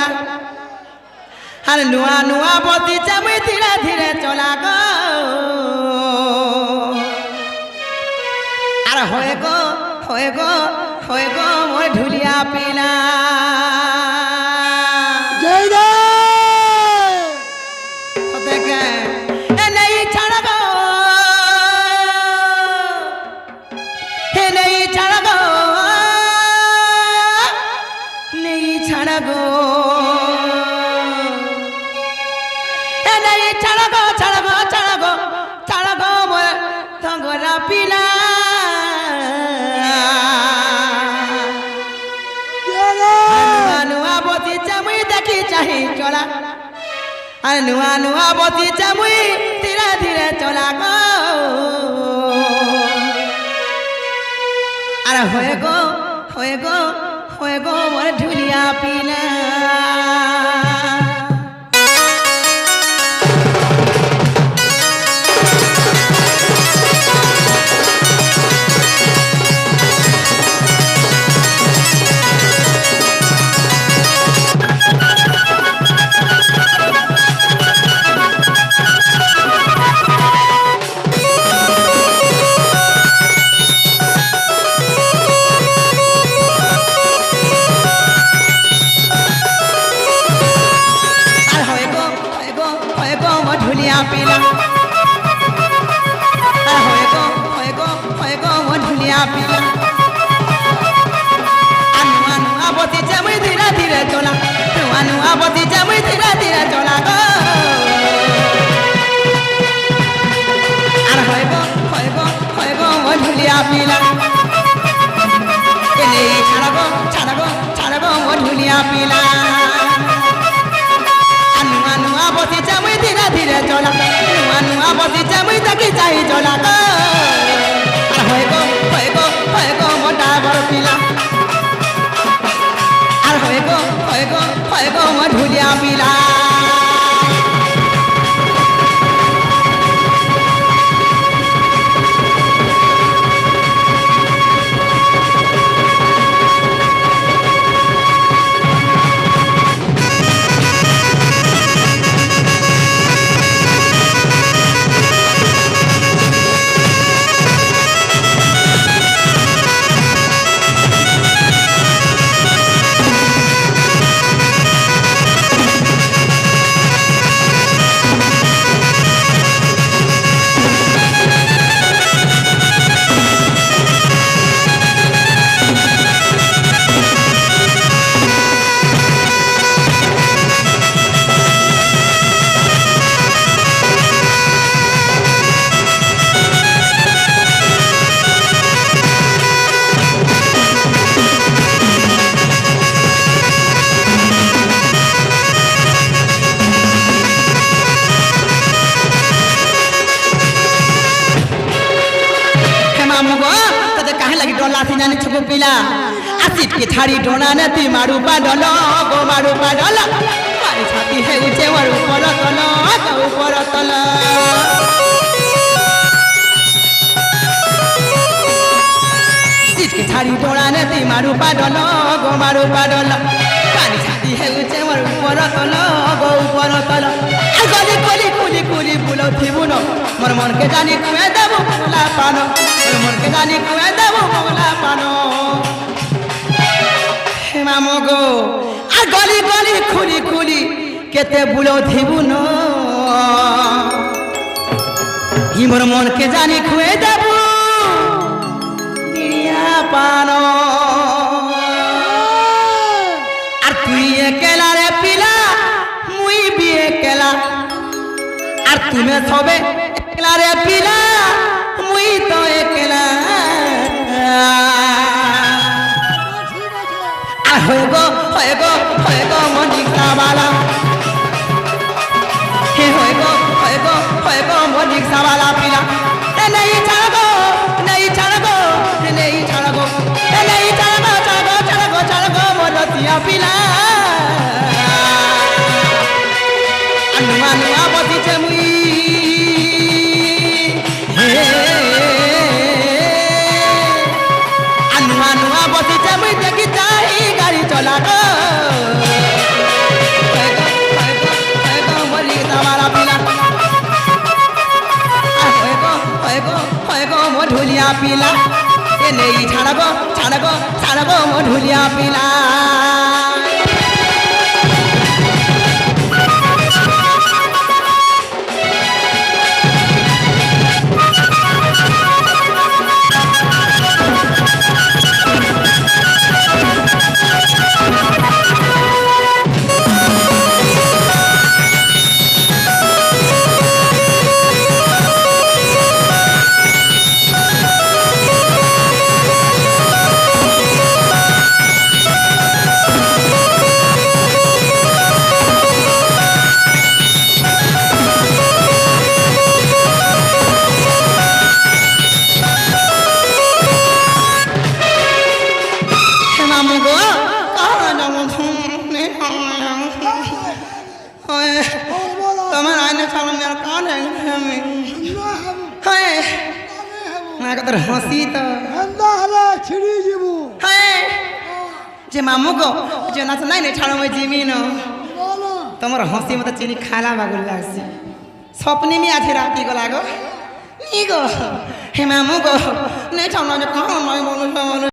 चला আর নুয়া নুয়া বদিছে মুই ধীরে ধীরে চলা গো আর হয়ে গো হয়ে গো হয়ে গো মোর ঢুলিয়া পিলা জয় দা দেখে এ নেই ছাড়া গো এ নেই ছাড়া গো নেই ছাড়া গো পিলা নুয়া বদিছে মুই দেখি চাহি চলা আর নুয়া নুয়া বদিছে মুই ধীরে ধীরে চলা গো আর হয়ে গো হয়ে গো হয়ে গো মোর ঢুলিয়া পিলা ঢুলিয়া পিলা হয়ে গো হয়ে গো হয়ে গো মোর ঢুলিয়া পিলা নুয়া নুয়া বদিছে মুই ধীরে ধীরে চলা নুয়া নুয়া বদিছে মুই ধীরে ধীরে চলা গো আর হয়ে গো হয়ে গো হয়ে গো মোর ঢুলিয়া পিলা নেই ছাড়া গো ছাড়া গো ছাড়া গো মোর ঢুলিয়া পিলা নুয়া নুয়া বদিছে মুই ধীরে ধীরে চলা নুয়া নুয়া বদিছে মুই দেখি চাই চলা গো আর হয়ে গো হয়ে গো হয়ে গো মোটা বড় পিলা আর হয়ে গো হয়ে গো হয়ে গো মোর ঢুলিয়া পিলা जाने छुपो पिला आसिट के थारी डोना ने ती मारू पाडलो गो मारू पाडलो मारी छाती है ऊंचे मारू ऊपर तलो तो ऊपर तलो आसिट के थारी डोना ने ती मारू पाडलो गो मारू पाडलो मारी छाती है ऊंचे मारू ऊपर तलो गो ऊपर तलो गली गली कुली कुली बुलो थी बुनो मोर मन के जानी कुए देबो पगला पानो मोर मन के जानी कुए देबो पगला पानो हे मामो गो आ गली गली खुली खुली केते बुलो थी बुनो ही मोर मन के जानी कुए देबो दिया पानो আর তুই একলা রে পিলা মুই বি একলা আর তুমি সবে একলা রে পিলা মুই তো একলা আর হয়ে গো মনিকা বালা হে হয়ে গো মনিকা বালা পিলা এ নেই ছাড়া গো নেই ছাড়া গো নেই ছাড়া গো নেই ছাড়া গো ছাড়া গো মরতিয়া পিলা নুয়া নুয়া বদিছে মুই নুয়া নুয়া বদিছে মুই দেখি যাই গাড়ি চলা গো পিলা এ নেই ছাড়গো ছাড়গো ছাড়গো মো ঢুলিয়া পিলা তোমার আইনে সামনে কান হসি তো যে মামু গো যে নাচ নাই ছাড়ো মই জিমি ন তোমার হসি মতো চিনি খালা বাগুল লাগছে স্বপ্নে মি আছে রাতি গলা গো ই গো হে মামু গো নেই ছাড়ো কান নয় বলো